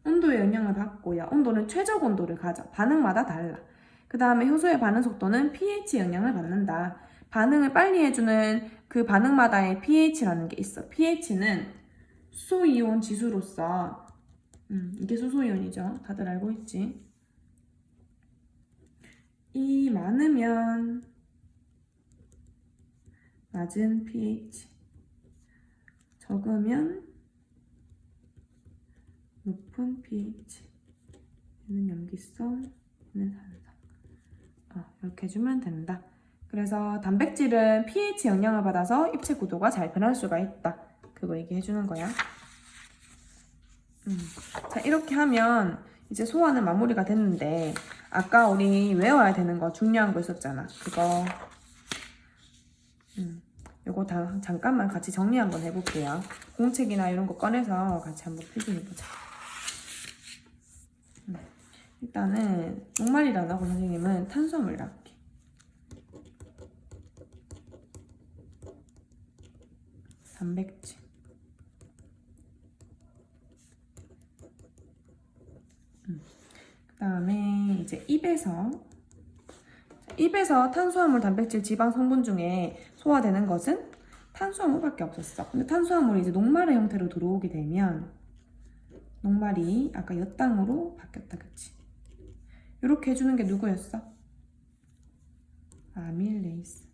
온도의 영향을 받고요. 온도는 최적 온도를 가져. 반응마다 달라. 그 다음에 효소의 반응 속도는 pH 영향을 받는다. 반응을 빨리 해주는 그 반응마다의 pH라는 게 있어. pH는 수소이온 지수로서 이게 수소이온이죠. 다들 알고 있지? 이 많으면 낮은 pH, 적으면 높은 pH. 얘는 염기성, 얘는 산성. 이렇게 해주면 된다. 그래서 단백질은 pH 영향을 받아서 입체 구도가 잘 변할 수가 있다. 그거 얘기해주는 거야. 자, 이렇게 하면 이제 소화는 마무리가 됐는데 아까 우리 외워야 되는 거 중요한 거 있었잖아. 그거 요거 잠깐만 같이 정리 한번 해볼게요. 공책이나 이런 거 꺼내서 같이 한번 필기해보자. 일단은 녹말이를 안 하고 선생님은 탄수화물을 할게. 단백질. 그 다음에 이제 입에서 탄수화물, 단백질, 지방 성분 중에 소화되는 것은 탄수화물밖에 없었어. 근데 탄수화물이 이제 녹말의 형태로 들어오게 되면 녹말이 아까 엿당으로 바뀌었다, 그치? 이렇게 해주는 게 누구였어? 아밀레이스.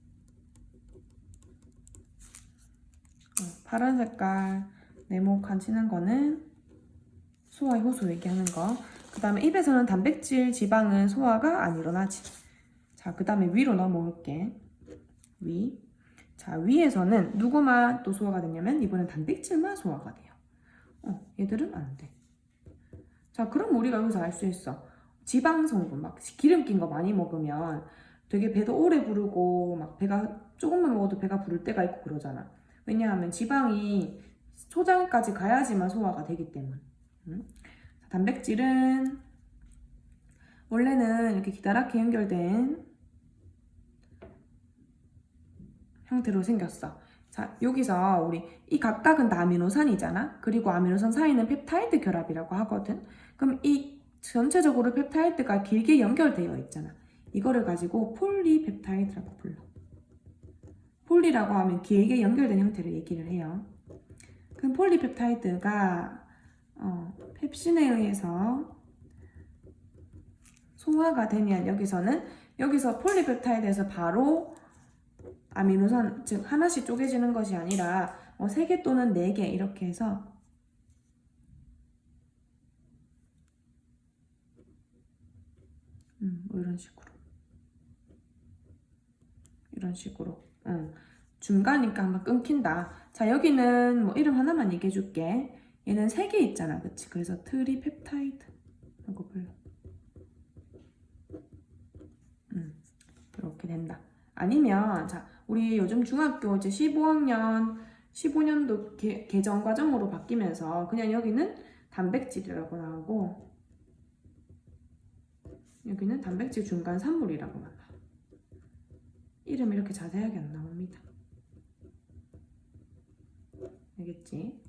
파란 색깔 네모 칸 치는 거는 소화 효소 얘기하는 거. 그 다음에 입에서는 단백질, 지방은 소화가 안 일어나지. 자, 그 다음에 위로 넘어올게. 위. 자, 위에서는 누구만 또 소화가 되냐면 이번엔 단백질만 소화가 돼요. 얘들은 안 돼. 자, 그럼 우리가 여기서 알 수 있어. 지방 성분, 막 기름 낀 거 많이 먹으면 되게 배도 오래 부르고 막 배가 조금만 먹어도 배가 부를 때가 있고 그러잖아. 왜냐하면 지방이 초장까지 가야지만 소화가 되기 때문에. 단백질은 원래는 이렇게 기다랗게 연결된 형태로 생겼어. 자, 여기서 우리 이 각각은 다 아미노산이잖아. 그리고 아미노산 사이는 펩타이드 결합이라고 하거든. 그럼 이 전체적으로 펩타이드가 길게 연결되어 있잖아. 이거를 가지고 폴리펩타이드라고 불러. 폴리라고 하면 길게 연결된 형태를 얘기를 해요. 그럼 폴리펩타이드가 펩신에 의해서 소화가 되면 여기서 폴리펩타이드에서 바로 아미노산, 즉 하나씩 쪼개지는 것이 아니라 3개 또는 4개 이렇게 해서 뭐 이런 식으로 중간이니까 한번 끊긴다. 자, 여기는 뭐 이름 하나만 얘기해 줄게. 얘는 3개 있잖아, 그치? 그래서 트리펩타이드 라고 불러. 이렇게 된다. 아니면 자, 우리 요즘 중학교 이제 15년도 개정 과정으로 바뀌면서 그냥 여기는 단백질이라고 나오고 여기는 단백질 중간 산물이라고 나와. 이름이 이렇게 자세하게 안 나옵니다. 되겠지.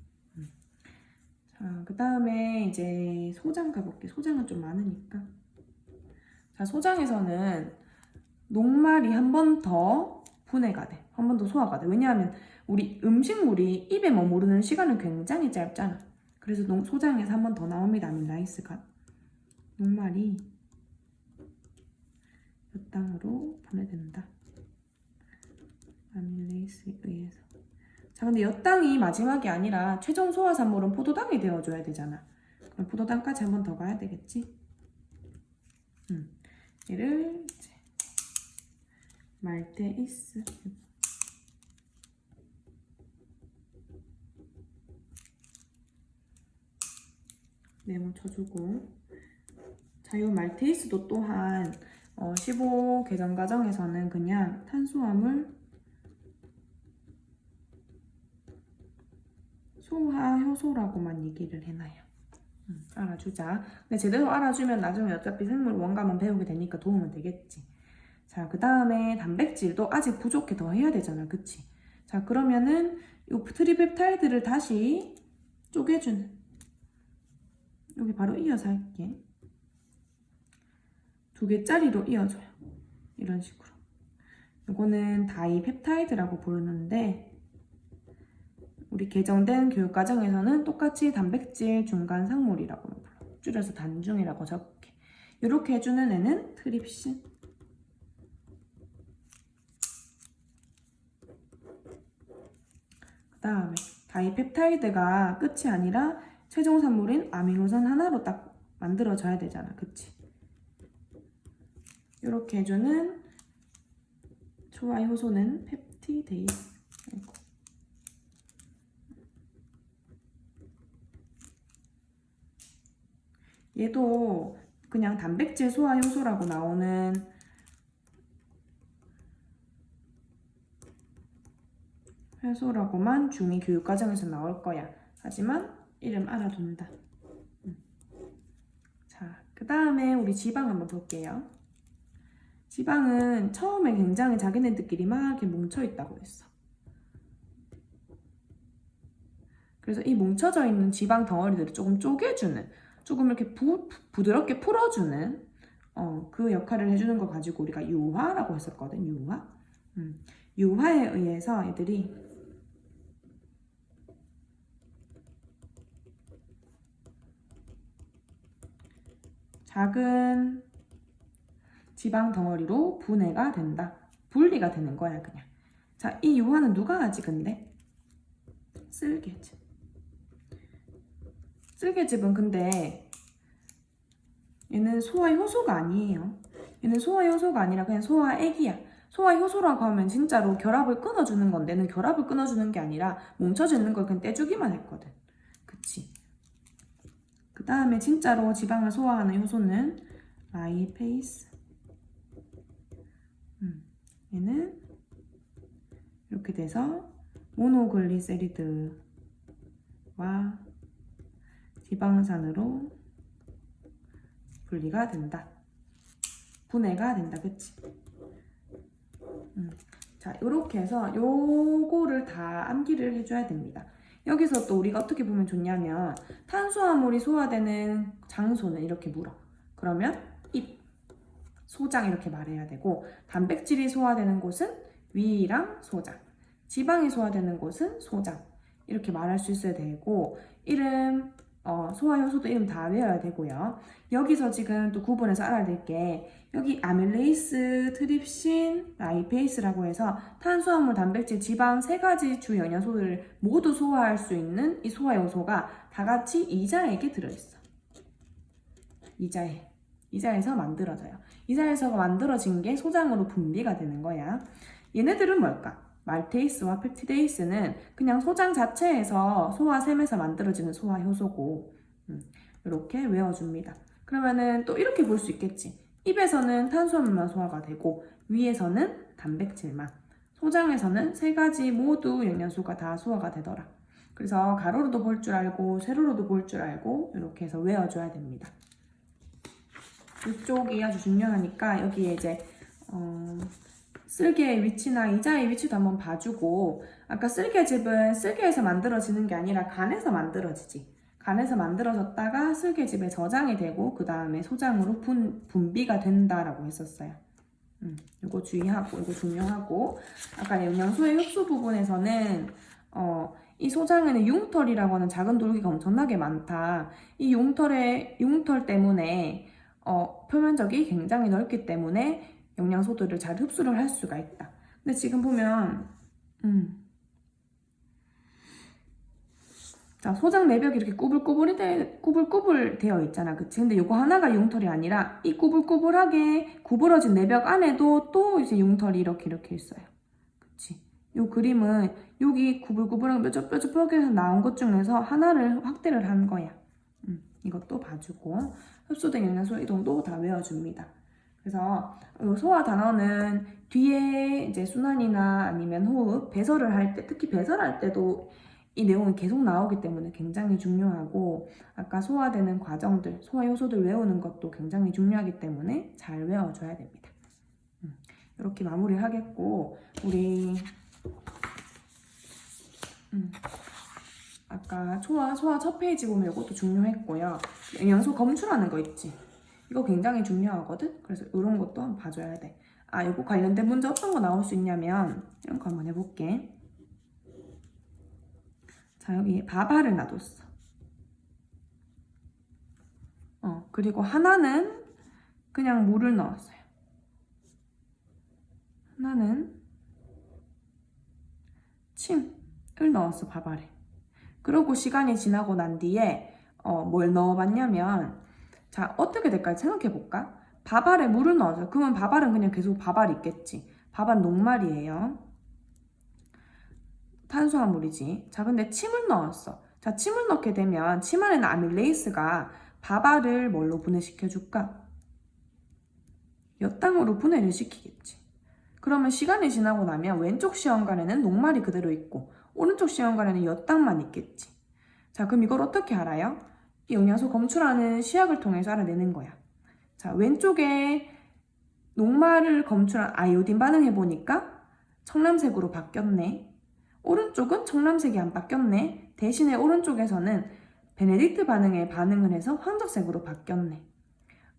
자, 그 다음에 이제 소장 가볼게. 소장은 좀 많으니까. 자, 소장에서는 녹말이 한 번 더 분해가 돼. 한 번 더 소화가 돼. 왜냐하면 우리 음식물이 입에 머무르는 시간은 굉장히 짧잖아. 그래서 소장에서 한 번 더 나옵니다. 아밀라이스가. 녹말이 몇 당으로 분해된다. 아밀레이스에 의해서. 자, 근데 엿당이 마지막이 아니라 최종 소화산물은 포도당이 되어줘야 되잖아. 그럼 포도당까지 한 번 더 가야 되겠지? 얘를 이제 말테이스 네모 쳐주고. 자, 이 말테이스도 또한 15 계정 과정에서는 그냥 탄수화물 소화 효소라고만 얘기를 해놔요. 알아주자. 근데 제대로 알아주면 나중에 어차피 생물 원가만 배우게 되니까 도움은 되겠지. 자, 그 다음에 단백질도 아직 부족해. 더 해야 되잖아. 그치? 자, 그러면은 이 트리펩타이드를 다시 쪼개주는, 여기 바로 이어서 할게. 2개짜리로 이어줘요. 이런 식으로. 이거는 다이펩타이드라고 부르는데 우리 개정된 교육과정에서는 똑같이 단백질 중간 상물이라고 불러. 줄여서 단중이라고 적게. 이렇게 해주는 애는 트립신. 그 다음에 다이펩타이드가 끝이 아니라 최종 산물인 아미노산 하나로 딱 만들어져야 되잖아. 그치? 이렇게 해주는 소화 효소는 펩티데이스. 얘도 그냥 단백질 소화 효소라고 나오는 효소라고만 중2 교육과정에서 나올 거야. 하지만 이름 알아둔다. 자, 그 다음에 우리 지방 한번 볼게요. 지방은 처음에 굉장히 자기네들끼리 막 이렇게 뭉쳐있다고 했어. 그래서 이 뭉쳐져 있는 지방 덩어리들을 조금 쪼개주는, 조금 이렇게 부드럽게 풀어주는 그 역할을 해주는 거 가지고 우리가 유화라고 했었거든. 유화. 유화에 의해서 애들이 작은 지방 덩어리로 분해가 된다. 분리가 되는 거야, 그냥. 자, 이 유화는 누가 하지, 근데? 쓸개즙. 쓸개즙은 근데 얘는 소화 효소가 아니에요. 얘는 소화 효소가 아니라 그냥 소화액이야. 소화 효소라고 하면 진짜로 결합을 끊어주는 건데, 얘는 결합을 끊어주는 게 아니라 뭉쳐져 있는 걸 그냥 떼주기만 했거든. 그치? 그 다음에 진짜로 지방을 소화하는 효소는 라이페이스. 얘는 이렇게 돼서 모노글리세리드와 지방산으로 분리가 된다. 분해가 된다. 그치? 자, 이렇게 해서 요거를 다 암기를 해줘야 됩니다. 여기서 또 우리가 어떻게 보면 좋냐면 탄수화물이 소화되는 장소는 이렇게 물어. 그러면 입, 소장 이렇게 말해야 되고, 단백질이 소화되는 곳은 위랑 소장, 지방이 소화되는 곳은 소장, 이렇게 말할 수 있어야 되고, 이름, 소화 효소도 이름 다 외워야 되고요. 여기서 지금 또 구분해서 알아야 될 게, 여기 아밀레이스, 트립신, 라이페이스라고 해서 탄수화물, 단백질, 지방 3가지 주 영양소들을 모두 소화할 수 있는 이 소화 요소가 다 같이 이자액에 들어있어. 이자에서 만들어져요. 이자에서 만들어진 게 소장으로 분비가 되는 거야. 얘네들은 뭘까? 말테이스와 펩티데이스는 그냥 소장 자체에서 소화샘에서 만들어지는 소화 효소고, 이렇게 외워줍니다. 그러면은 또 이렇게 볼 수 있겠지. 입에서는 탄수화물만 소화가 되고 위에서는 단백질만, 소장에서는 3가지 모두 영양소가 다 소화가 되더라. 그래서 가로로도 볼 줄 알고 세로로도 볼 줄 알고 이렇게 해서 외워줘야 됩니다. 이쪽이 아주 중요하니까 여기에 이제 쓸개의 위치나 이자의 위치도 한번 봐주고, 아까 쓸개즙은 쓸개에서 만들어지는 게 아니라 간에서 만들어지지. 간에서 만들어졌다가 쓸개즙에 저장이 되고 그 다음에 소장으로 분비가 된다라고 했었어요. 이거 주의하고 이거 중요하고 아까 영양소의 흡수 부분에서는 이 소장에는 융털이라고 하는 작은 돌기가 엄청나게 많다. 이 융털 때문에 표면적이 굉장히 넓기 때문에 영양소들을 잘 흡수를 할 수가 있다. 근데 지금 보면 자, 소장 내벽이 이렇게 꾸불꾸불 되어 있잖아. 그치? 근데 이거 하나가 융털이 아니라 이 꾸불꾸불하게 구부러진 내벽 안에도 또 이제 융털이 이렇게 있어요. 그치? 이 그림은 여기 구불구불하게 뾰족뾰족하게 해서 나온 것 중에서 하나를 확대를 한 거야. 이것도 봐주고 흡수된 영양소 이동도 다 외워줍니다. 그래서 소화 단어는 뒤에 이제 순환이나 아니면 호흡, 배설을 할 때, 특히 배설할 때도 이 내용은 계속 나오기 때문에 굉장히 중요하고 아까 소화되는 과정들, 소화 요소들 외우는 것도 굉장히 중요하기 때문에 잘 외워줘야 됩니다. 이렇게 마무리를 하겠고 우리 아까 소화 첫 페이지 보면 이것도 중요했고요. 영양소 검출하는 거 있지? 이거 굉장히 중요하거든? 그래서 이런 것도 한번 봐줘야 돼. 아, 이거 관련된 문제 어떤 거 나올 수 있냐면 이런 거 한번 해볼게. 자, 여기 밥알을 놔뒀어. 그리고 하나는 그냥 물을 넣었어요. 하나는 침을 넣었어, 밥알에. 그러고 시간이 지나고 난 뒤에 뭘 넣어봤냐면 자, 어떻게 될까요? 생각해볼까? 밥알에 물을 넣어줘. 그러면 밥알은 그냥 계속 밥알이 있겠지. 밥알은 녹말이에요. 탄수화물이지. 자, 근데 침을 넣었어. 자, 침을 넣게 되면 침 안에는 아밀레이스가 밥알을 뭘로 분해시켜줄까? 엿당으로 분해를 시키겠지. 그러면 시간이 지나고 나면 왼쪽 시험관에는 녹말이 그대로 있고 오른쪽 시험관에는 엿당만 있겠지. 자, 그럼 이걸 어떻게 알아요? 이 영양소 검출하는 시약을 통해서 알아내는 거야. 자, 왼쪽에 녹말을 검출한 아이오딘 반응해보니까 청람색으로 바뀌었네. 오른쪽은 청람색이 안 바뀌었네. 대신에 오른쪽에서는 베네딕트 반응에 반응을 해서 황적색으로 바뀌었네.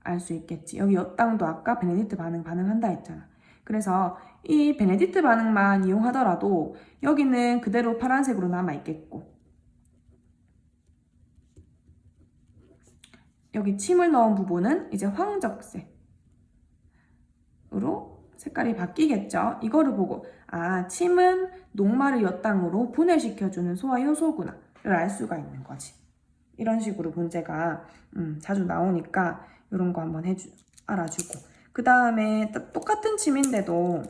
알 수 있겠지. 여기 엿당도 아까 베네딕트 반응한다 했잖아. 그래서 이 베네딕트 반응만 이용하더라도 여기는 그대로 파란색으로 남아있겠고 여기 침을 넣은 부분은 이제 황적색으로 색깔이 바뀌겠죠. 이거를 보고 아, 침은 녹말을 엿당으로 분해시켜주는 소화 효소구나 를 알 수가 있는 거지. 이런 식으로 문제가 자주 나오니까 이런 거 한번 알아주고 그 다음에 똑같은 침인데도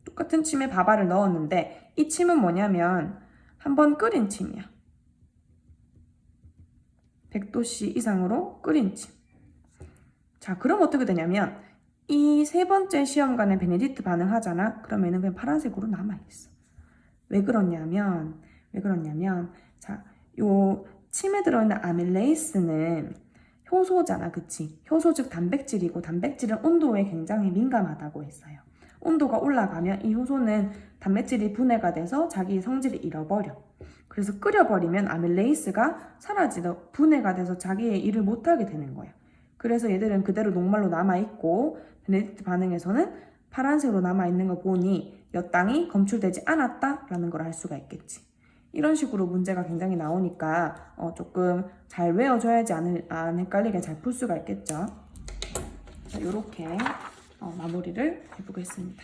똑같은 침에 밥알을 넣었는데 이 침은 뭐냐면 한번 끓인 침이야. 100도씨 이상으로 끓인 침. 자, 그럼 어떻게 되냐면 이 세 번째 시험관에 베네딕트 반응하잖아. 그러면 얘는 그냥 파란색으로 남아있어. 왜 그러냐면 자, 요 침에 들어있는 아밀레이스는 효소잖아. 그치? 효소 즉 단백질이고 단백질은 온도에 굉장히 민감하다고 했어요. 온도가 올라가면 이 효소는 단백질이 분해가 돼서 자기 성질을 잃어버려. 그래서 끓여버리면 아밀레이스가 사라지고 분해가 돼서 자기의 일을 못하게 되는 거야. 그래서 얘들은 그대로 녹말로 남아있고 베네딕트 반응에서는 파란색으로 남아있는 거 보니 엿당이 검출되지 않았다라는 걸 알 수가 있겠지. 이런 식으로 문제가 굉장히 나오니까 조금 잘 외워줘야지 안 헷갈리게 잘 풀 수가 있겠죠. 자, 이렇게 마무리를 해보겠습니다.